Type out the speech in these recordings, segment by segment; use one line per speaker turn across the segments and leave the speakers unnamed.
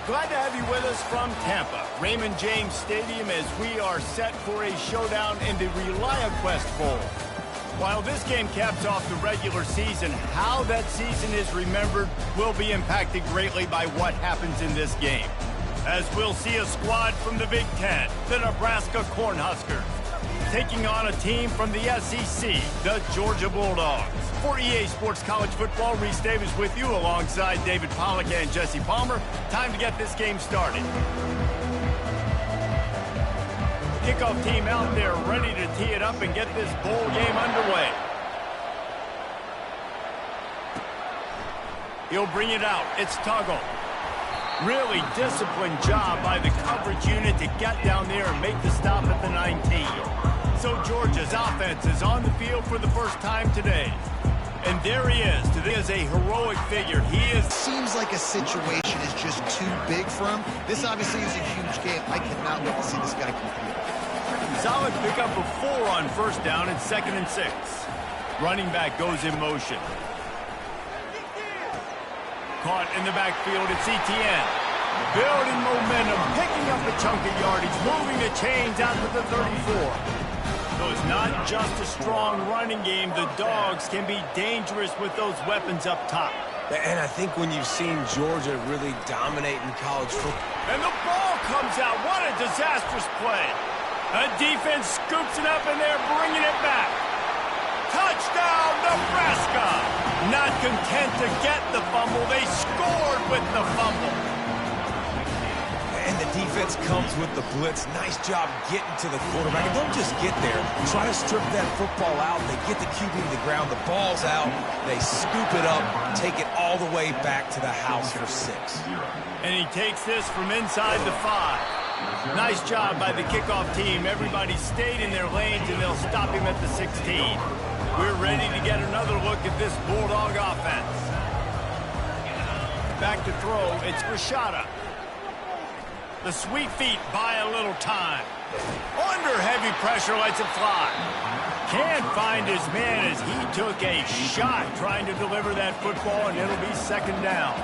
Glad to have you with us from Tampa, Raymond James Stadium, as we are set for a showdown in the ReliaQuest Bowl. While this game caps off the regular season, how that season is remembered will be impacted greatly by what happens in this game. As we'll see a squad from the Big Ten, the Nebraska Cornhuskers, taking on a team from the SEC, the Georgia Bulldogs. For EA Sports College Football, Reese Davis with you alongside David Pollack and Jesse Palmer. Time to get this game started. Kickoff team out there ready to tee it up and get this bowl game underway. He'll bring it out. It's Tuggle. Really disciplined job by the coverage unit to get down there and make the stop at the 19. So Georgia's offense is on the field for the first time today. And there he is. Today is a heroic figure.
Seems like a situation is just too big for him. This obviously is a huge game. I cannot wait to see this guy compete.
Solid pickup of 4 on first down and 2nd and 6. Running back goes in motion. Caught in the backfield, it's ETN. Building momentum, picking up a chunk of yardage, moving the chains out to the 34. So it's not just a strong running game. The Dogs can be dangerous with those weapons up top.
And I think when you've seen Georgia really dominate in college football.
And the ball comes out. What a disastrous play. The defense scoops it up and they're bringing it back. Touchdown, Nebraska! Not content to get the fumble, they scored with the fumble.
And the defense comes with the blitz. Nice job getting to the quarterback. And don't just get there. Try to strip that football out. They get the QB to the ground. The ball's out. They scoop it up, take it all the way back to the house for 6.
And he takes this from inside the 5. Nice job by the kickoff team. Everybody stayed in their lanes, and they'll stop him at the 16. We're ready to get another look at this Bulldog offense. Back to throw. It's Rashada. The sweet feet buy a little time. Under heavy pressure, lets it fly. Can't find his man as he took a shot trying to deliver that football, and it'll be 2nd down.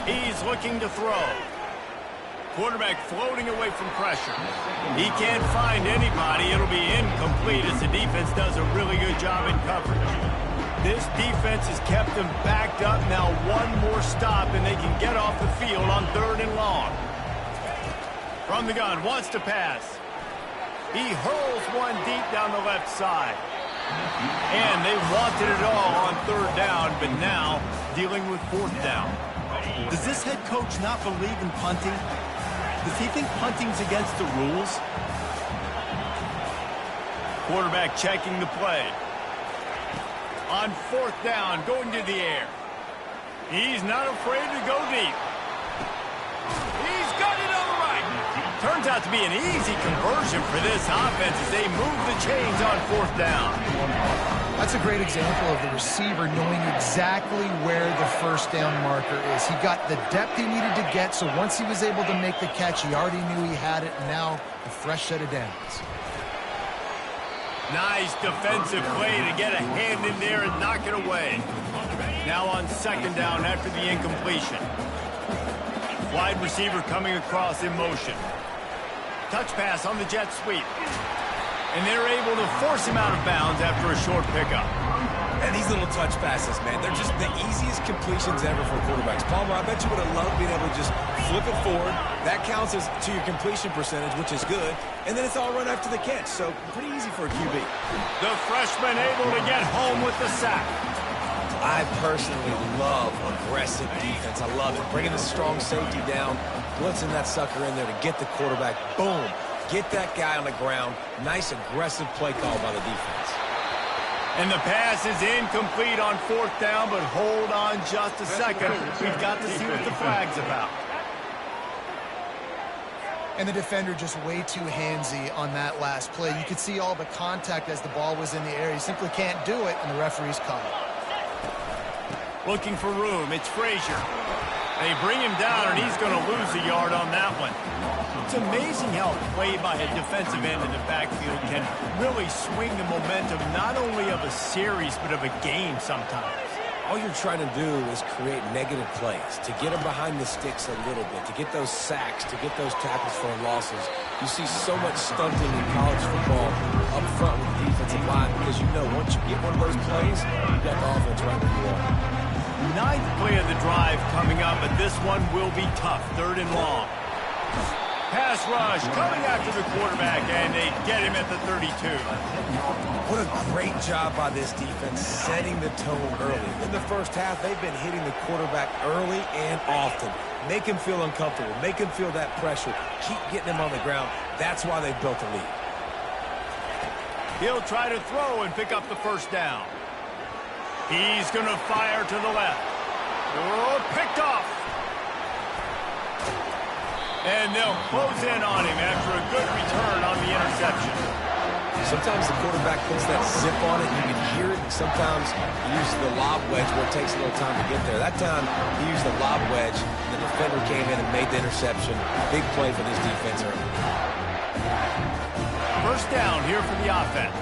He's looking to throw. Quarterback floating away from pressure. He can't find anybody. It'll be incomplete as the defense does a really good job in coverage. This defense has kept them backed up. Now one more stop, and they can get off the field on 3rd and long. From the gun, wants to pass. He hurls one deep down the left side. And they wanted it all on 3rd down, but now dealing with 4th down.
Does this head coach not believe in punting? Does he think punting's against the rules?
Quarterback checking the play. On 4th down, going to the air. He's not afraid to go deep. He's got it on the right. Turns out to be an easy conversion for this offense as they move the chains on 4th down.
That's a great example of the receiver knowing exactly where the 1st down marker is. He got the depth he needed to get, so once he was able to make the catch, he already knew he had it, and now a fresh set of downs.
Nice defensive play to get a hand in there and knock it away. Now on 2nd down after the incompletion. Wide receiver coming across in motion. Touch pass on the jet sweep. And they're able to force him out of bounds after a short pickup.
And these little touch passes, man, they're just the easiest completions ever for quarterbacks. Palmer, I bet you would have loved being able to just flip it forward. That counts as to your completion percentage, which is good. And then it's all run after the catch, so pretty easy for a QB.
The freshman able to get home with the sack.
I personally love aggressive defense. I love it. Bringing the strong safety down, blitzing that sucker in there to get the quarterback. Boom. Get that guy on the ground. Nice aggressive play call by the defense.
And the pass is incomplete on 4th down, but hold on just a second. We've got to see what the flag's about.
And the defender just way too handsy on that last play. You could see all the contact as the ball was in the air. He simply can't do it, and the referee's caught it.
Looking for room. It's Frazier. They bring him down, and he's going to lose a yard on that one. It's amazing how a play by a defensive end in the backfield can really swing the momentum not only of a series but of a game sometimes.
all you're trying to do is create negative plays, to get them behind the sticks a little bit, to get those sacks, to get those tackles for losses. You see so much stunting in college football up front with the defensive line because you know once you get one of those plays, you've got the offense right where you are.
Ninth play of the drive coming up, but this one will be tough. 3rd and long. Pass rush coming after the quarterback, and they get him at the 32.
What a great job by this defense setting the tone early. In the first half, they've been hitting the quarterback early and often. Make him feel uncomfortable. Make him feel that pressure. Keep getting him on the ground. That's why they've built a lead.
He'll try to throw and pick up the first down. He's going to fire to the left. Oh, picked off. And they'll close in on him after a good return on the interception.
Sometimes the quarterback puts that zip on it, you can hear it, and sometimes he uses the lob wedge where it takes a little time to get there. That time, he used the lob wedge, and the defender came in and made the interception. Big play for this defense early.
First down here for the offense.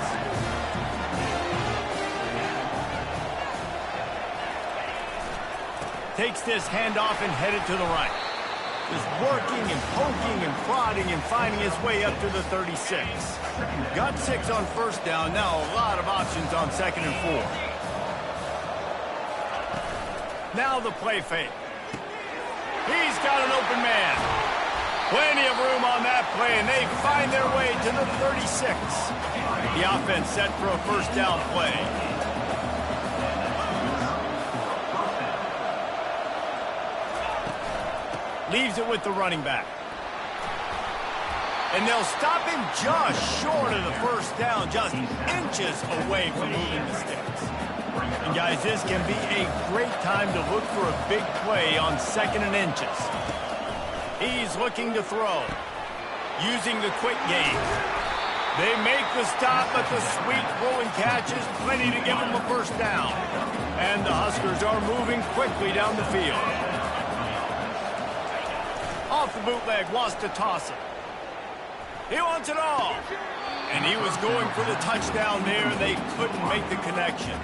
Takes this handoff and headed to the right. Just working and poking and prodding and finding his way up to the 36. Got 6 on first down. Now a lot of options on 2nd and 4. Now the play fake. He's got an open man. Plenty of room on that play, and they find their way to the 36. The offense set for a first down play. Leaves it with the running back. And they'll stop him just short of the first down, just inches away from moving the sticks. And guys, this can be a great time to look for a big play on 2nd and inches. He's looking to throw, using the quick game. They make the stop, but the sweet rolling catch is plenty to give them a first down. And the Huskers are moving quickly down the field. Off the bootleg, wants to toss it. He wants it all. And he was going for the touchdown there, and they couldn't make the connection.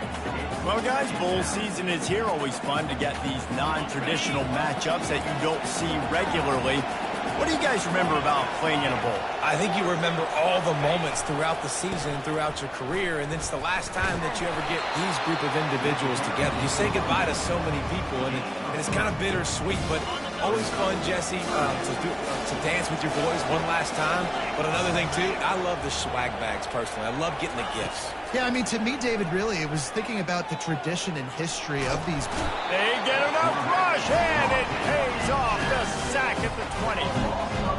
Well, guys, bowl season is here. Always fun to get these non-traditional matchups that you don't see regularly. What do you guys remember about playing in a bowl?
I think you remember all the moments throughout the season, throughout your career, and it's the last time that you ever get these group of individuals together. You say goodbye to so many people, and it's kind of bittersweet, but always fun, Jesse, to dance with your boys one last time. But another thing, too, I love the swag bags, personally. I love getting the gifts.
Yeah, I mean, to me, David, really, it was thinking about the tradition and history of these.
They get enough rush, and it pays off. The sack at the 20.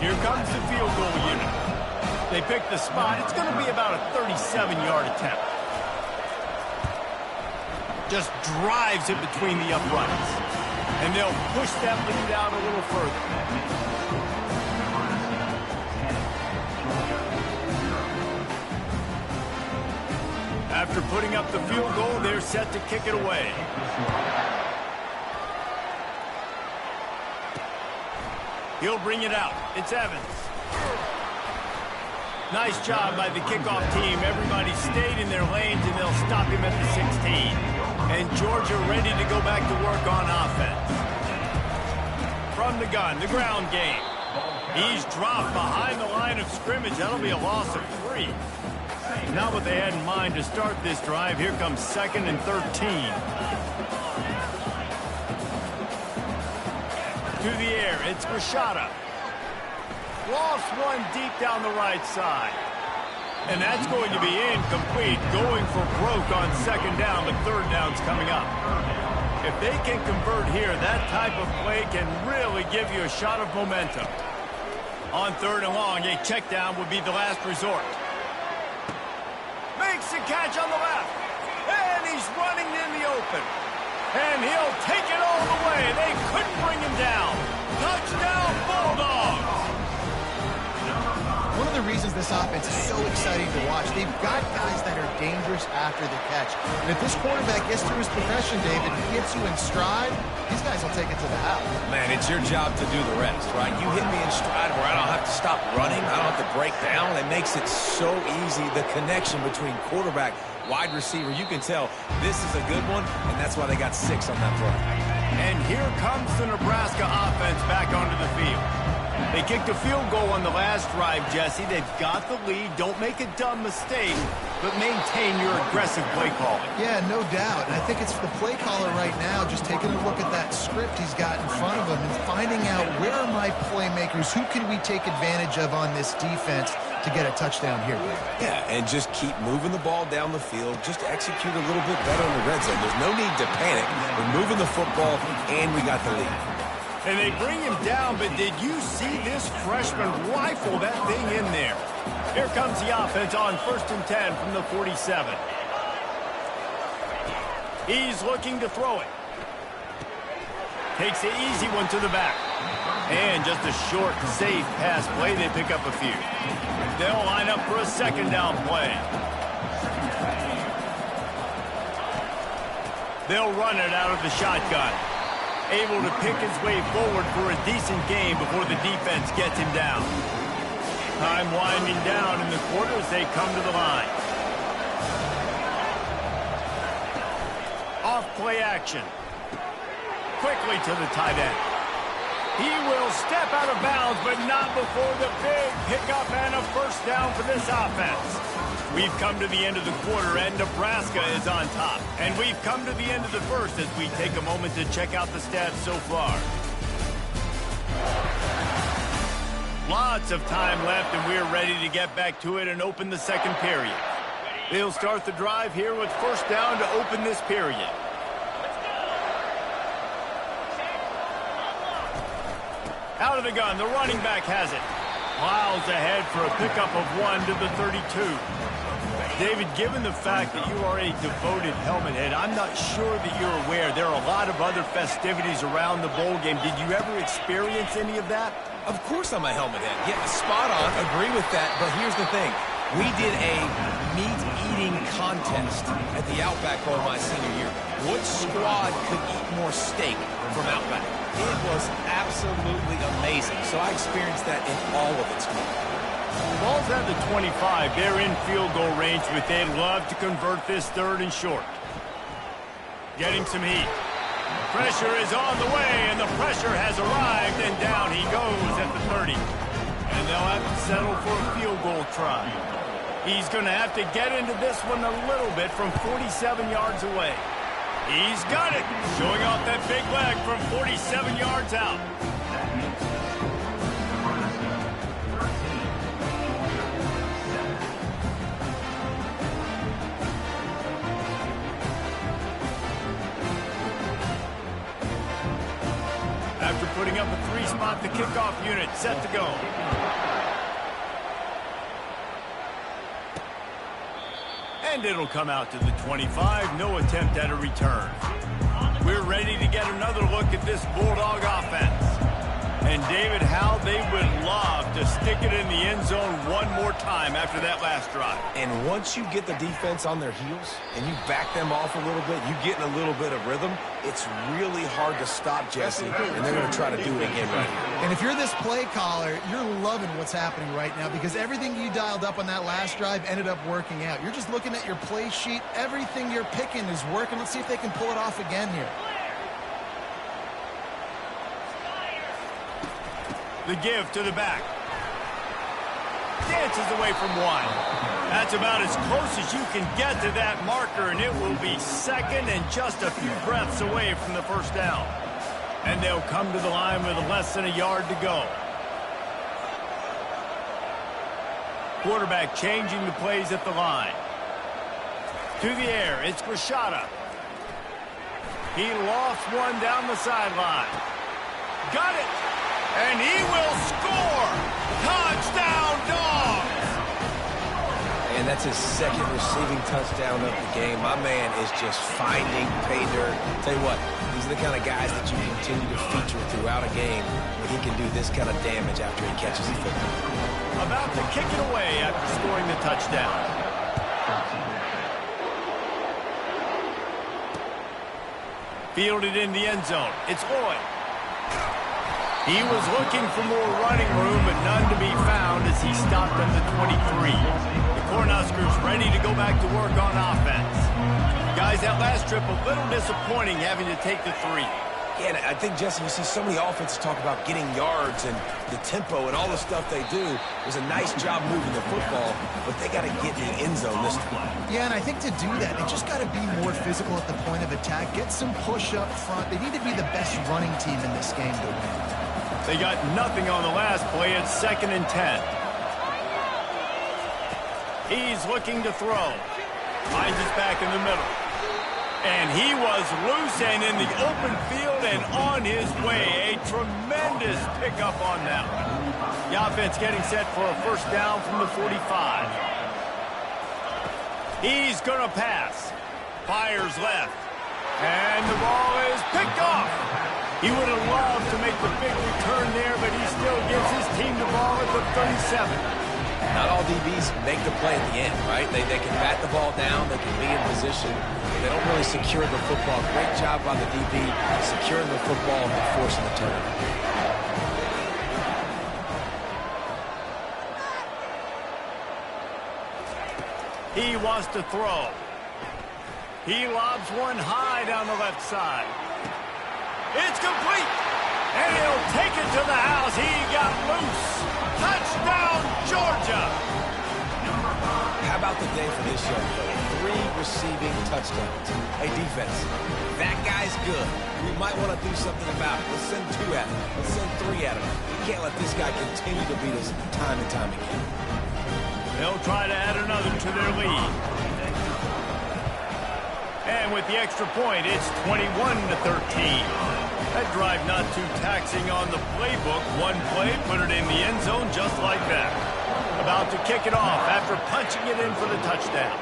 Here comes the field goal unit. They pick the spot. It's going to be about a 37-yard attempt. Just drives it between the uprights. And they'll push that lead out a little further. After putting up the field goal, they're set to kick it away. He'll bring it out. It's Evans. Nice job by the kickoff team. Everybody stayed in their lanes, and they'll stop him at the 16. And Georgia ready to go back to work on offense. From the gun, the ground game. He's dropped behind the line of scrimmage. That'll be a loss of 3. Not what they had in mind to start this drive. Here comes 2nd and 13. To the air, it's Rashada. Lost one deep down the right side. And that's going to be incomplete. Going for broke on 2nd down, but 3rd down's coming up. If they can convert here, that type of play can really give you a shot of momentum. On 3rd and long, a check down would be the last resort. Makes the catch on the left. And he's running in the open. And he'll take it all the way. They couldn't bring him down. Touchdown, Bulldogs!
One of the reasons this offense is so exciting to watch, they've got guys that are dangerous after the catch. And if this quarterback gets through his progression, David, he gets you in stride, these guys will take it to the house.
Man, it's your job to do the rest, right? You hit me in stride where I don't have to stop running. I don't have to break down. It makes it so easy. The connection between quarterback wide receiver. You can tell this is a good one, and that's why they got 6 on that play.
And here comes the Nebraska offense back onto the field. They kicked a field goal on the last drive, Jesse. They've got the lead. Don't make a dumb mistake, but maintain your aggressive play calling.
Yeah, no doubt. And I think it's the play caller right now just taking a look at that script he's got in front of him and finding out where are my playmakers, who can we take advantage of on this defense to get a touchdown here.
Yeah, and just keep moving the ball down the field. Just execute a little bit better in the red zone. There's no need to panic. We're moving the football, and we got the lead.
And they bring him down, but did you see this freshman rifle that thing in there? Here comes the offense on 1st and 10 from the 47. He's looking to throw it. Takes the easy one to the back. And just a short, safe pass play. They pick up a few. They'll line up for a 2nd down play. They'll run it out of the shotgun. Able to pick his way forward for a decent game before the defense gets him down. Time winding down in the quarter as they come to the line. Off play action. Quickly to the tight end. He will step out of bounds, but not before the big pickup and a 1st down for this offense. We've come to the end of the quarter, and Nebraska is on top. And we've come to the end of the first as we take a moment to check out the stats so far. Lots of time left, and we're ready to get back to it and open the 2nd period. They'll start the drive here with 1st down to open this period. Out of the gun, the running back has it. Miles ahead for a pickup of 1 to the 32. David, given the fact that you are a devoted helmet head, I'm not sure that you're aware there are a lot of other festivities around the bowl game. Did you ever experience any of that?
Of course I'm a helmet head. Yeah, spot on. Agree with that. But here's the thing. We did a meat-eating contest at the Outback Bowl my senior year. Which squad could eat more steak from Outback? It was absolutely amazing. So I experienced that in all of its form.
Ball's at the 25. They're in field goal range, but they'd love to convert this 3rd and short. Getting some heat. Pressure is on the way, and the pressure has arrived, and down he goes at the 30. And they'll have to settle for a field goal try. He's going to have to get into this one a little bit from 47 yards away. He's got it, showing off that big leg from 47 yards out. After putting up a 3-spot, the kickoff unit set to go. And it'll come out to the 25. No attempt at a return. We're ready to get another look at this Bulldog offense. And David, how they would love to stick it in the end zone one more time after that last drive.
And once you get the defense on their heels and you back them off a little bit, you get in a little bit of rhythm, it's really hard to stop, Jesse, and they're going to try to do it again right here.
And if you're this play caller, you're loving what's happening right now because everything you dialed up on that last drive ended up working out. You're just looking at your play sheet. Everything you're picking is working. Let's see if they can pull it off again here.
The give to the back. Dances away from 1. That's about as close as you can get to that marker, and it will be 2nd and just a few breaths away from the 1st down. And they'll come to the line with less than a yard to go. Quarterback changing the plays at the line. To the air, it's Grishada. He lost one down the sideline. Got it! And he will score! Touchdown, Dogs!
And that's his 2nd receiving touchdown of the game. My man is just finding pay dirt. Tell you what, these are the kind of guys that you continue to feature throughout a game when he can do this kind of damage after he catches the football.
About to kick it away after scoring the touchdown. Fielded in the end zone. It's Lloyd. He was looking for more running room, but none to be found as he stopped at the 23. The Cornhuskers ready to go back to work on offense. Guys, that last trip a little disappointing having to take the 3.
Yeah, and I think, Jesse, you see so many offenses talk about getting yards and the tempo and all the stuff they do. It was a nice job moving the football, but they got to get in the end zone this time.
Yeah, and I think to do that, they just got to be more physical at the point of attack, get some push up front. They need to be the best running team in this game to win.
They got nothing on the last play. It's 2nd and 10. He's looking to throw. Finds his back in the middle. And he was loose and in the open field and on his way. A tremendous pickup on that one. The offense getting set for a first down from the 45. He's going to pass. Fires left. And the ball is picked off. He would have loved to make the big return there, but he still gives his team the ball at the 37.
Not all DBs make the play at the end, right? They can bat the ball down. They can be in position. They don't really secure the football. Great job by the DB securing the football and forcing the turnover.
He wants to throw. He lobs one high down the left side. It's complete. And he'll take it to the house. He got loose. Touchdown, Georgia.
How about the day for this young player? 3 receiving touchdowns. Hey, defense, that guy's good. We might want to do something about it. Let's send 2 at him. Let's send 3 at him. We can't let this guy continue to beat us time and time again.
They'll try to add another to their lead. And with the extra point, it's 21-13. That drive not too taxing on the playbook. One play, put it in the end zone just like that. About to kick it off after punching it in for the touchdown.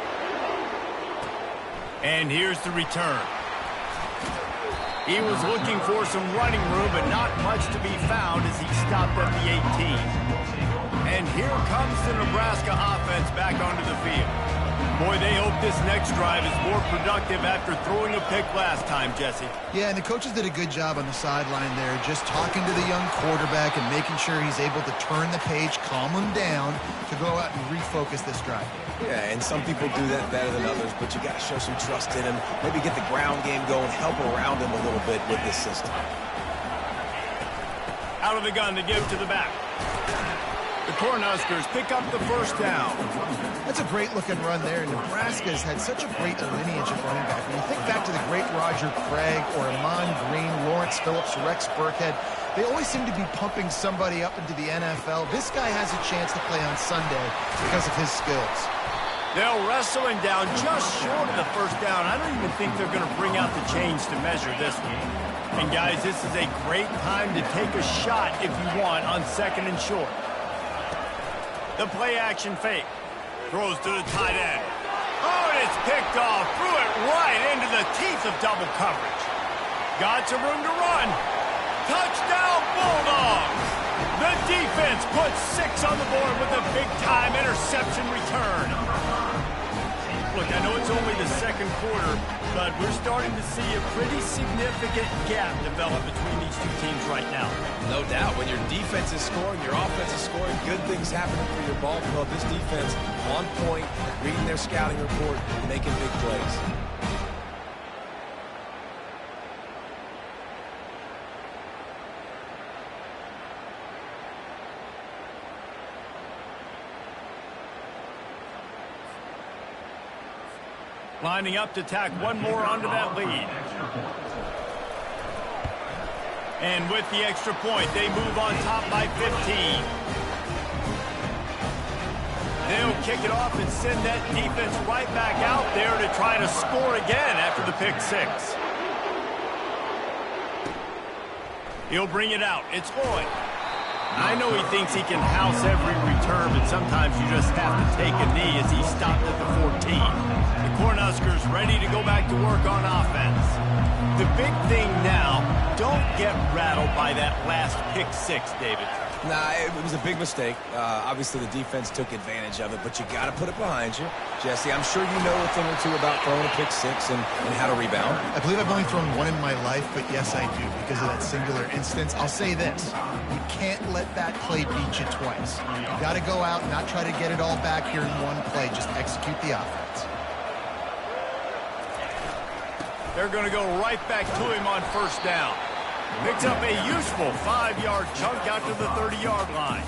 And here's the return. He was looking for some running room, but not much to be found as he stopped at the 18. And here comes the Nebraska offense back onto the field. Boy, they hope this next drive is more productive after throwing a pick last time, Jesse.
Yeah, and the coaches did a good job on the sideline there, just talking to the young quarterback and making sure he's able to turn the page, calm him down to go out and refocus this drive.
Yeah, and some people do that better than others, but you got to show some trust in him. Maybe get the ground game going, help around him a little bit with this system.
Out of the gun to give to the back. The Cornhuskers pick up the first down.
That's a great-looking run there. Nebraska's had such a great lineage of running back. When you think back to the great Roger Craig or Amon Green, Lawrence Phillips, Rex Burkhead, they always seem to be pumping somebody up into the NFL. This guy has a chance to play on Sunday because of his skills.
They'll wrestle him down just short of the first down. I don't even think they're going to bring out the chains to measure this one. And, guys, this is a great time to take a shot if you want on 2nd and short. The play-action fake. Throws to the tight end. Oh, and it's picked off. Threw it right into the teeth of double coverage. Got some room to run. Touchdown, Bulldogs. The defense puts 6 on the board with a big-time interception return. Look, I know it's only the 2nd quarter, but we're starting to see a pretty significant gap develop between these 2 teams right now.
No doubt. When your defense is scoring, your offense is scoring, good things happening for your ball club. This defense on point, reading their scouting report, making big plays.
Lining up to tack one more onto that lead. And with the extra point, they move on top by 15. They'll kick it off and send that defense right back out there to try to score again after the pick 6. He'll bring it out. It's Lloyd. I know he thinks he can house every return, but sometimes you just have to take a knee as he stopped at the 14. The Cornhuskers ready to go back to work on offense. The big thing now, don't get rattled by that last pick 6, David.
Nah, it was a big mistake. Obviously, the defense took advantage of it, but you got to put it behind you. Jesse, I'm sure you know a thing or two about throwing a pick six and how to rebound.
I believe I've only thrown one in my life, but yes, I do, because of that singular instance. I'll say this. You can't let that play beat you twice. You got to go out and not try to get it all back here in one play. Just execute the offense.
They're going to go right back to him on first down. Picks up a useful 5-yard chunk out to the 30-yard line.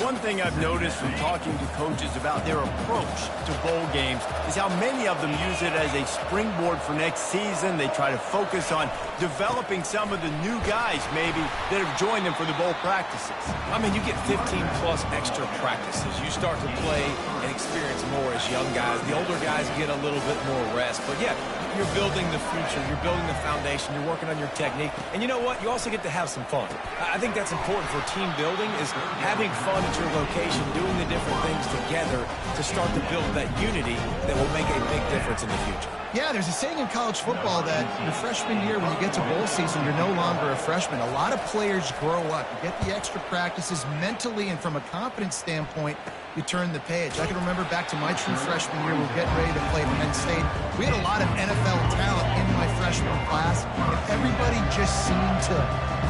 One thing I've noticed from talking to coaches about their approach to bowl games is how many of them use it as a springboard for next season. They try to focus on developing some of the new guys, maybe, that have joined them for the bowl practices.
I mean, you get 15-plus extra practices. You start to play and experience more as young guys. The older guys get a little bit more rest. But, yeah, you're building the future. You're building the foundation. You're working on your technique. And you know what? You also get to have some fun. I think that's important for team building, is having fun at your location, doing the different things together to start to build that unity that will make a big difference in the future.
Yeah, there's a saying in college football that your freshman year, when you get to bowl season, you're no longer a freshman. A lot of players grow up. You get the extra practices mentally, and from a confidence standpoint, you turn the page. I can remember back to my true freshman year, we were getting ready to play Penn State. We had a lot of NFL talent in my freshman class, and everybody just seemed to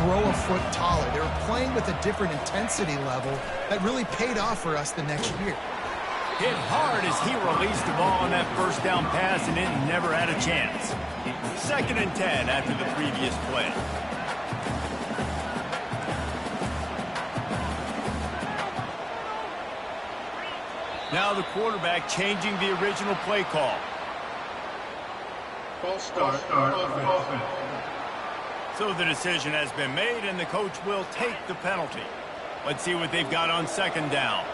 grow a foot taller. They were playing with a different intensity level that really paid off for us the next year.
Hit hard as he released the ball on that first down pass, and it never had a chance. 2nd and 10 after the previous play. Now the quarterback changing the original play call.
False start offense.
So the decision has been made, and the coach will take the penalty. Let's see what they've got on 2nd down.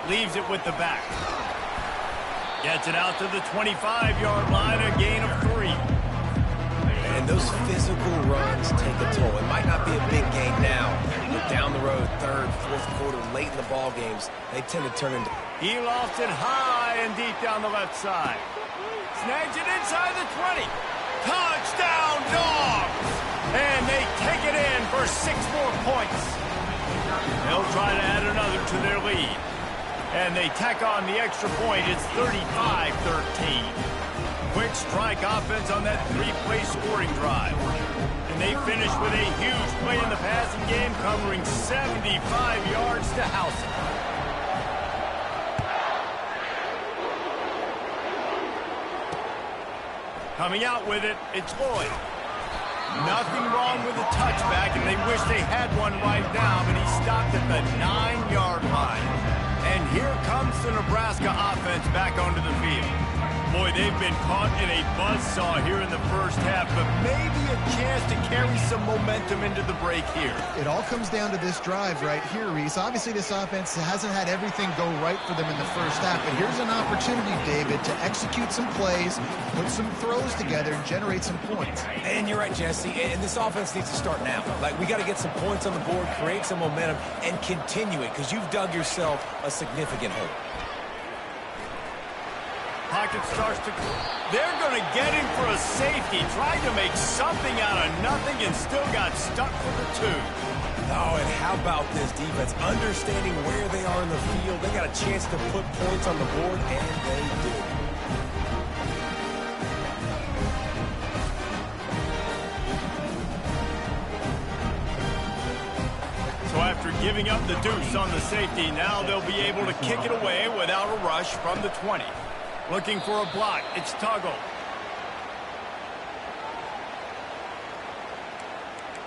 Leaves it with the back. Gets it out to the 25-yard line, a gain of 3.
And those physical runs take a toll. It might not be a big gain now, but down the road, 3rd, 4th quarter, late in the ball games, they tend to turn into...
He lofts it high and deep down the left side. Snags it inside the 20. Touchdown, Dogs! And they take it in for 6 more points. They'll try to add another to their lead. And they tack on the extra point. It's 35-13. Quick strike offense on that 3-play scoring drive. And they finish with a huge play in the passing game, covering 75 yards to house it. Coming out with it, it's Lloyd. Nothing wrong with the touchback, and they wish they had one right now, but he stopped at the 9-yard line. And here comes the Nebraska offense back onto the field. Boy, they've been caught in a buzzsaw here in the first half, but maybe a chance to carry some momentum into the break here.
It all comes down to this drive right here, Reese. Obviously, this offense hasn't had everything go right for them in the first half, but here's an opportunity, David, to execute some plays, put some throws together, and generate some points.
And you're right, Jesse, and this offense needs to start now. Like, we got to get some points on the board, create some momentum, and continue it, because you've dug yourself a significant hole.
Pocket starts to... They're going to get him for a safety. Tried to make something out of nothing and still got stuck for the 2.
Oh, and how about this defense? Understanding where they are in the field. They got a chance to put points on the board, and they do.
So after giving up the deuce on the safety, now they'll be able to kick it away without a rush from the 20. Looking for a block. It's Tuggle.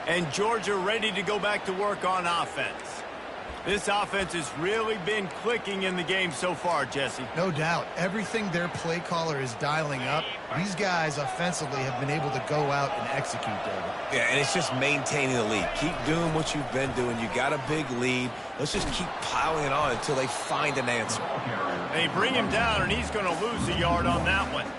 And Georgia ready to go back to work on offense. This offense has really been clicking in the game so far, Jesse.
No doubt. Everything their play caller is dialing up, these guys offensively have been able to go out and execute, David.
Yeah, and it's just maintaining the lead. Keep doing what you've been doing. You got a big lead. Let's just keep piling it on until they find an answer.
They bring him down, and he's going to lose a yard on that one.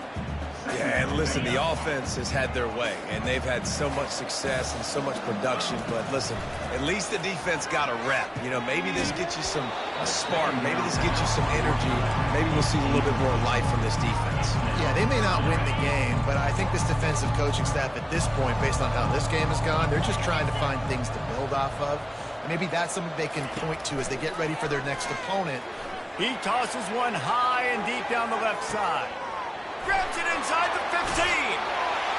Yeah, and listen, the offense has had their way, and they've had so much success and so much production. But listen, at least the defense got a rep. You know, maybe this gets you a spark. Maybe this gets you some energy. Maybe we'll see a little bit more life from this defense.
Yeah, they may not win the game, but I think this defensive coaching staff at this point, based on how this game has gone, they're just trying to find things to build off of. Maybe that's something they can point to as they get ready for their next opponent.
He tosses one high and deep down the left side. Grabs it inside the 15.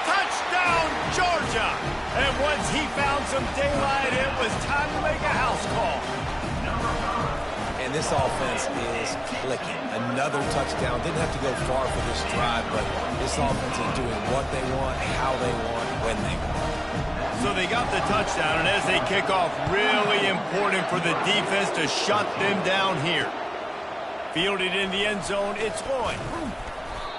Touchdown, Georgia. And once he found some daylight, it was time to make a house call.
And this offense is clicking. Another touchdown. Didn't have to go far for this drive, but this offense is doing what they want, how they want, when they want.
So they got the touchdown, and as they kick off, really important for the defense to shut them down here. Fielded in the end zone, it's Lloyd.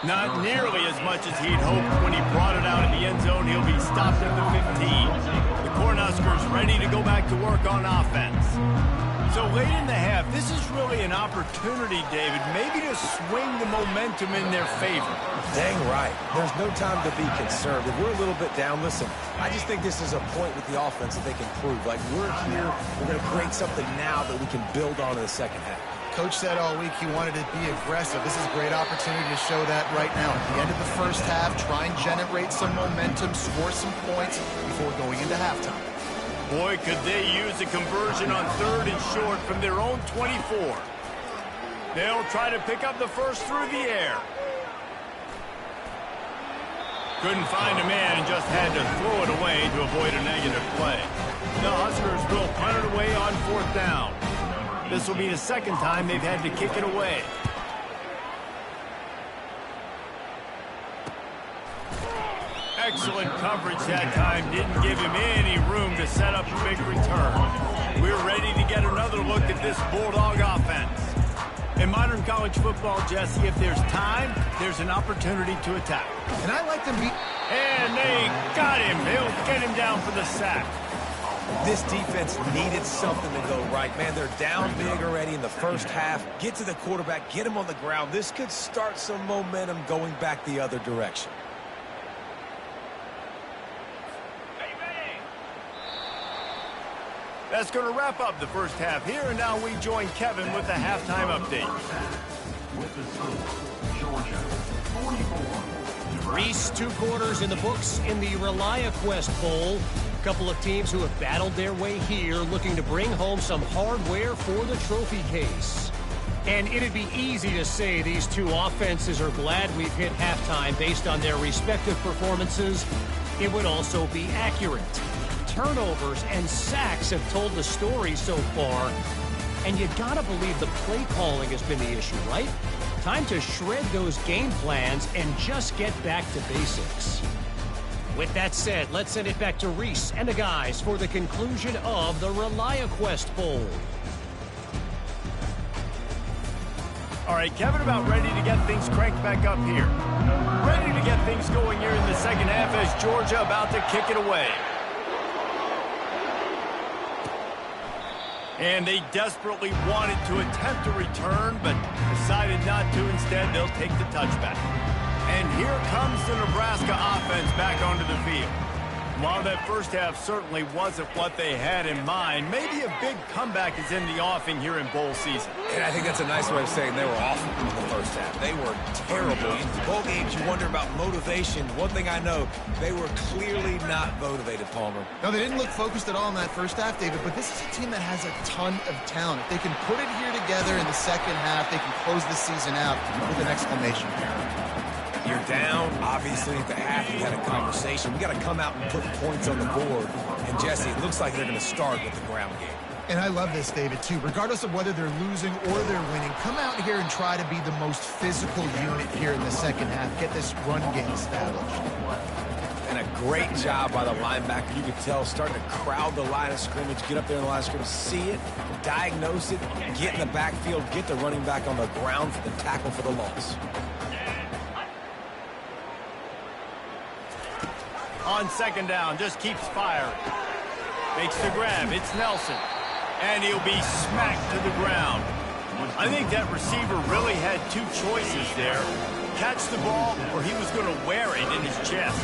Not nearly as much as he'd hoped when he brought it out in the end zone. He'll be stopped at the 15. The Cornhuskers ready to go back to work on offense. So late in the half, this is really an opportunity, David, maybe to swing the momentum in their favor.
Dang right. There's no time to be concerned. If we're a little bit down, listen, I just think this is a point with the offense that they can prove. Like, we're here, we're going to create something now that we can build on in the second half.
Coach said all week he wanted to be aggressive. This is a great opportunity to show that right now. At the end of the first half, try and generate some momentum, score some points before going into halftime.
Boy, could they use a conversion on 3rd and short from their own 24. They'll try to pick up the first through the air. Couldn't find a man and just had to throw it away to avoid a negative play. The Huskers will punt it away on 4th down. This will be the second time they've had to kick it away. Excellent coverage that time. Didn't give him any room to set up a big return. We're ready to get another look at this Bulldog offense. In modern college football, Jesse, if there's time, there's an opportunity to attack.
And I like them beat.
And they got him. They'll get him down for the sack.
This defense needed something to go right. Man, they're down big already in the first half. Get to the quarterback, get him on the ground. This could start some momentum going back the other direction.
That's going to wrap up the first half here, and now we join Kevin with the halftime update.
Reese, 2 quarters in the books in the ReliaQuest Bowl. A couple of teams who have battled their way here, looking to bring home some hardware for the trophy case. And it'd be easy to say these two offenses are glad we've hit halftime based on their respective performances. It would also be accurate. Turnovers and sacks have told the story so far. And you gotta believe the play calling has been the issue, right? Time to shred those game plans and just get back to basics. With that said, let's send it back to Reese and the guys for the conclusion of the ReliaQuest Bowl.
All right, Kevin, about ready to get things cranked back up here. Ready to get things going here in the second half as Georgia about to kick it away. And they desperately wanted to attempt a return, but decided not to. Instead, they'll take the touchback. And here comes the Nebraska offense back onto the field. While that first half certainly wasn't what they had in mind, maybe a big comeback is in the offing here in bowl season.
And I think that's a nice way of saying they were awful in the first half. They were terrible. In bowl games, you wonder about motivation. One thing I know, they were clearly not motivated, Palmer.
No, they didn't look focused at all in that first half, David, but this is a team that has a ton of talent. If they can put it here together in the second half, they can close the season out with an exclamation point.
You're down, obviously, at the half. You had a conversation. We got to come out and put points on the board. And, Jesse, it looks like they're going to start with the ground game.
And I love this, David, too. Regardless of whether they're losing or they're winning, come out here and try to be the most physical unit here in the second half. Get this run game established.
And a great job by the linebacker. You could tell starting to crowd the line of scrimmage, get up there in the line of scrimmage, see it, diagnose it, get in the backfield, get the running back on the ground for the tackle for the loss.
On second down, just keeps firing. Makes the grab. It's Nelson. And he'll be smacked to the ground. I think that receiver really had two choices there. catch the ball or he was going to wear it in his chest.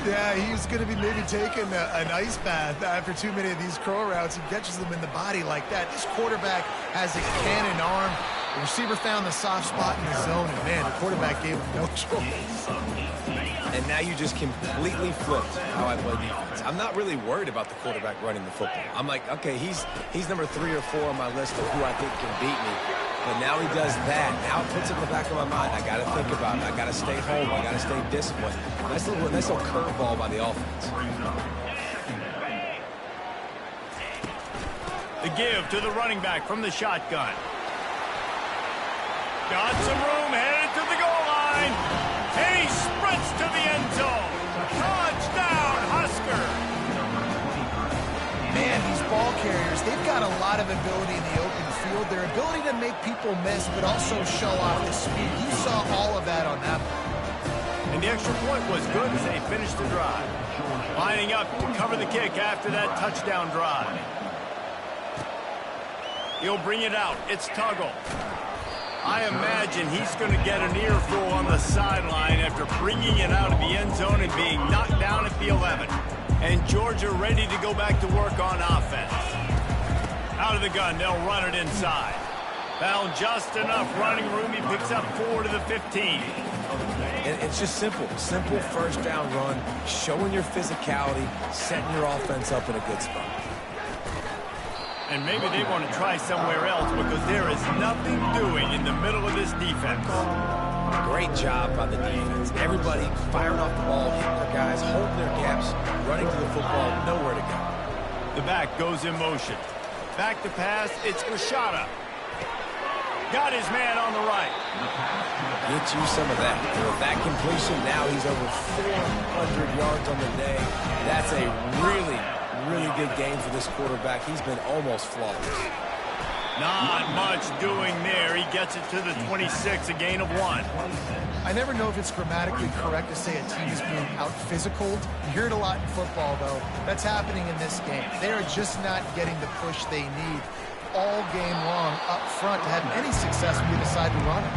Yeah, he's going to be maybe taking an ice bath after too many of these curl routes. He catches them in the body like that. This quarterback has a cannon arm. The receiver found the soft spot in the zone, and man, the quarterback gave him no choice.
And now you just completely flipped how I play defense. I'm not really worried about the quarterback running the football. I'm like, okay, he's number 3 or 4 on my list of who I think can beat me. But now he does that. Now it puts it in the back of my mind. I got to think about it. I got to stay home. I got to stay disciplined. Nice little curveball by the offense.
The give to the running back from the shotgun. Got some room, headed to the goal line. And he sprints to the end zone. Touchdown, Husker.
Man, these ball carriers, they've got a lot of ability in the open field. Their ability to make people miss, but also show off the speed. You saw all of that on that one.
And the extra point was good as they finished the drive. Lining up to cover the kick after that touchdown drive. He'll bring it out. It's Tuggle. I imagine he's going to get an earful on the sideline after bringing it out of the end zone and being knocked down at the 11. And Georgia ready to go back to work on offense. Out of the gun, they'll run it inside. Found just enough running room. He picks up 4 to the 15.
And it's just simple. Simple first down run, showing your physicality, setting your offense up in a good spot.
And maybe they want to try somewhere else because there is nothing doing in the middle of this defense.
Great job by the defense. Everybody firing off the ball, hitting their guys, holding their gaps, running to the football, nowhere to go.
The back goes in motion. Back to pass, it's Rashada. Got his man on the right.
Get you some of that. And with that completion, now he's over 400 yards on the day. That's a really good game for this quarterback. He's been almost flawless.
Not much doing there. He gets it to the 26, a gain of 1.
I never know if it's grammatically correct to say a team is being out-physicaled. You hear it a lot in football, though. That's happening in this game. They are just not getting the push they need all game long up front to have any success when you decide to run it.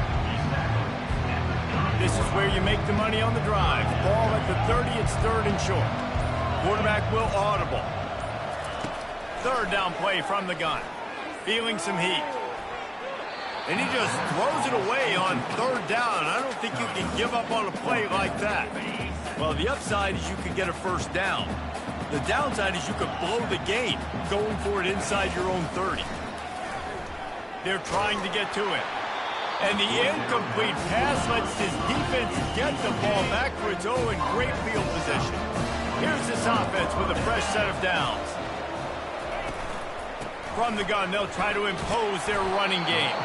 This is where you make the money on the drive. Ball at the 30, it's 3rd and short. Quarterback will audible. 3rd down play from the gun. Feeling some heat. And he just throws it away on 3rd down. I don't think you can give up on a play like that. Well, the upside is you could get a 1st down. The downside is you could blow the game going for it inside your own 30. They're trying to get to it. And the incomplete pass lets his defense get the ball back for its own in great field position. Here's this offense with a fresh set of downs. From the gun, they'll try to impose their running game.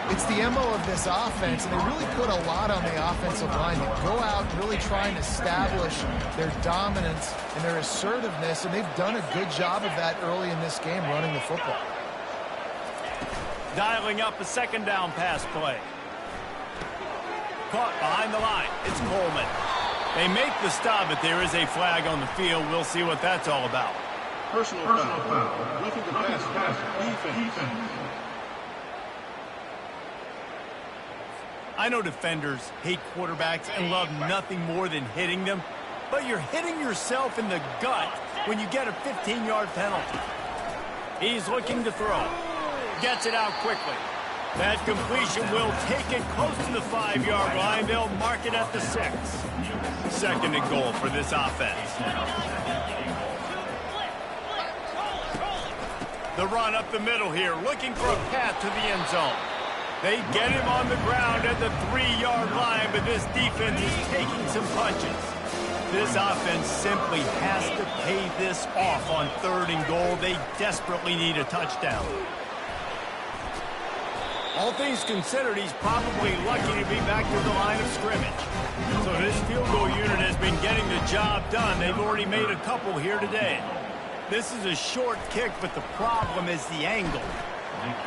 It's the MO of this offense, and they really put a lot on the offensive line to go out and really try and establish their dominance and their assertiveness, and they've done a good job of that early in this game running the football.
Dialing up a 2nd down pass play. Caught behind the line. It's Coleman. They make the stop, but there is a flag on the field. We'll see what that's all about.
Personal foul. Roughing the pass. Defense.
I know defenders hate quarterbacks and love nothing more than hitting them, but you're hitting yourself in the gut when you get a 15-yard penalty. He's looking to throw. Gets it out quickly. That completion will take it close to the 5-yard line. They'll mark it at the 6. 2nd and goal for this offense. The run up the middle here, looking for a path to the end zone. They get him on the ground at the 3-yard line, but this defense is taking some punches. This offense simply has to pay this off on 3rd and goal. They desperately need a touchdown. All things considered, he's probably lucky to be back to the line of scrimmage. So this field goal unit has been getting the job done. They've already made a couple here today. This is a short kick, but the problem is the angle.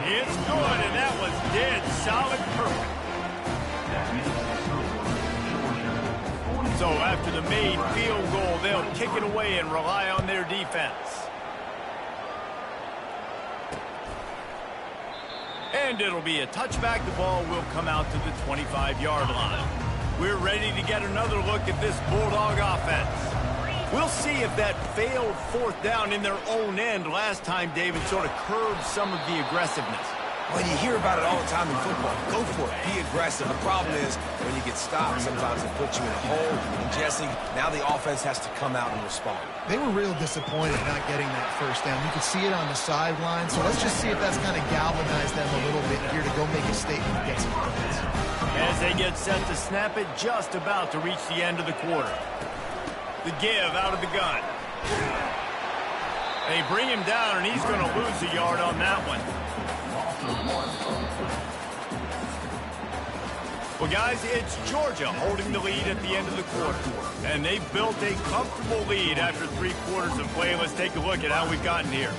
It's good, and that was dead solid perfect. So after the made field goal, they'll kick it away and rely on their defense. And it'll be a touchback. The ball will come out to the 25-yard line. we're ready to get another look at this Bulldog offense. We'll see if that failed fourth down in their own end last time, David, sort of curbed some of the aggressiveness.
Well, you hear about it all the time in football. Go for it. Be aggressive. The problem is when you get stopped, sometimes it puts you in a hole. And, Jesse, now the offense has to come out and respond.
They were real disappointed not getting that first down. You could see it on the sideline. So let's just see if that's kind of galvanized them a little bit here to go make a statement and get some points.
As they get set to snap it, just about to reach the end of the quarter. The give out of the gun. They bring him down, and he's going to lose a yard on that one. Well, guys, it's Georgia holding the lead at the end of the quarter. And they've built a comfortable lead after 3 quarters of play. Let's take a look at how we've gotten here.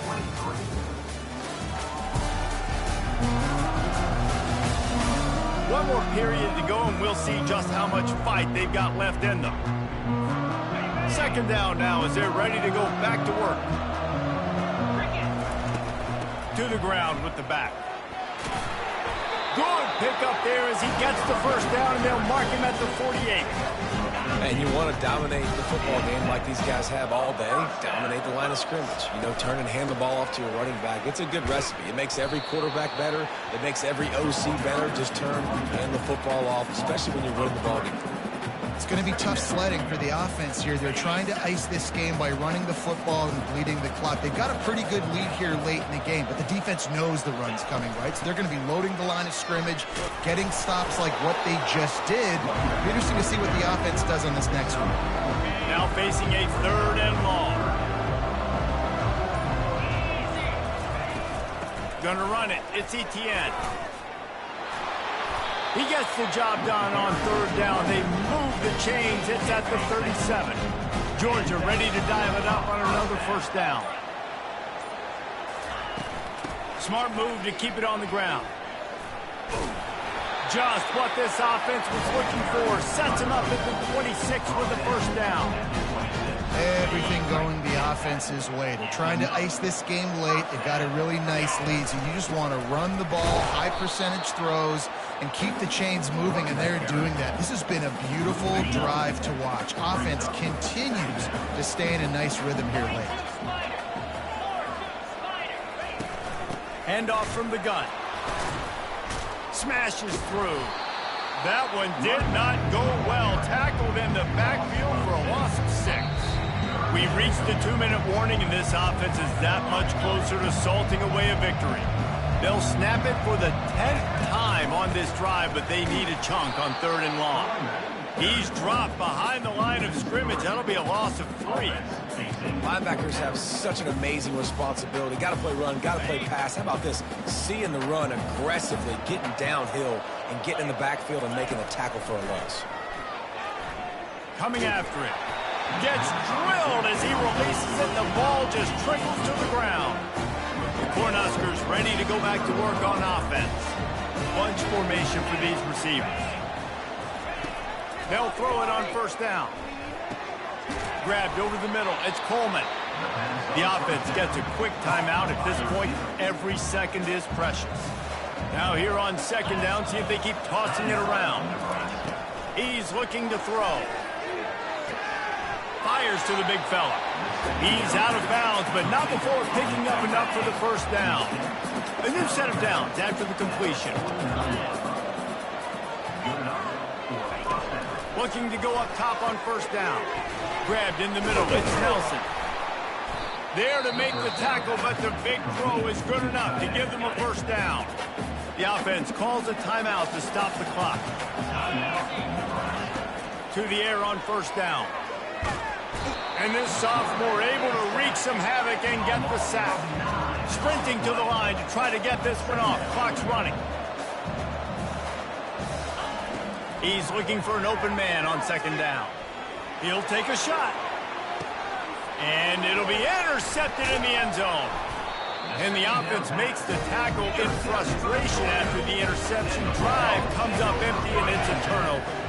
One more period to go, and we'll see just how much fight they've got left in them. Second down now as they're ready to go back to work. To the ground with the back. Good pickup there as he gets the first down, and they'll mark him at the 48.
And you want to dominate the football game like these guys have all day. Dominate the line of scrimmage. You know, turn and hand the ball off to a running back. It's a good recipe. It makes every quarterback better. It makes every OC better. Just turn and hand the football off, especially when you're winning the ball game.
It's going to be tough sledding for the offense here. They're trying to ice this game by running the football and bleeding the clock. They've got a pretty good lead here late in the game, but the defense knows the run's coming, right? So they're going to be loading the line of scrimmage, getting stops like what they just did. It'll be interesting to see what the offense does on this next one.
Now facing a 3rd and long. Gonna run it. It's Etienne. He gets the job done on 3rd down. They move the chains. It's at the 37. Georgia ready to dial it up on another first down. Smart move to keep it on the ground. Just what this offense was looking for. Sets him up at the 26 with the first down.
Everything going the offense's way. They're trying to ice this game late. They've got a really nice lead, so you just want to run the ball, high percentage throws, and keep the chains moving, and they're doing that. This has been a beautiful drive to watch. Offense continues to stay in a nice rhythm here late.
Handoff from the gun. Smashes through. That one did not go well. Tackled in the backfield for a loss of 6. We've reached the 2-minute warning, and this offense is that much closer to salting away a victory. They'll snap it for the 10th time on this drive, but they need a chunk on 3rd and long. He's dropped behind the line of scrimmage. That'll be a loss of 3.
Linebackers have such an amazing responsibility. Got to play run, got to play pass. How about this? Seeing the run aggressively, getting downhill, and getting in the backfield and making a tackle for a loss.
Coming after it. Gets drilled as he releases it. The ball just trickles to the ground. The Cornhuskers ready to go back to work on offense. Bunch formation for these receivers. They'll throw it on first down. Grabbed over the middle. It's Coleman. The offense gets a quick timeout. At this point, every second is precious. Now here on 2nd down, see if they keep tossing it around. He's looking to throw. Fires to the big fella. He's out of bounds, but not before picking up enough for the first down. A new set of downs after the completion. Looking to go up top on first down. Grabbed in the middle. It's Nelson. There to make the tackle, but the big throw is good enough to give them a first down. The offense calls a timeout to stop the clock. To the air on first down. And this sophomore able to wreak some havoc and get the sack. Sprinting to the line to try to get this one off. Clock's running. He's looking for an open man on 2nd down. He'll take a shot. And it'll be intercepted in the end zone. And the offense makes the tackle in frustration after the interception. Drive comes up empty, and it's a turnover.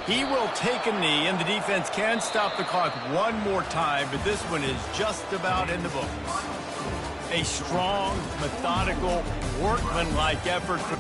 He will take a knee, and the defense can stop the clock one more time, but this one is just about in the books. A strong, methodical, workmanlike effort for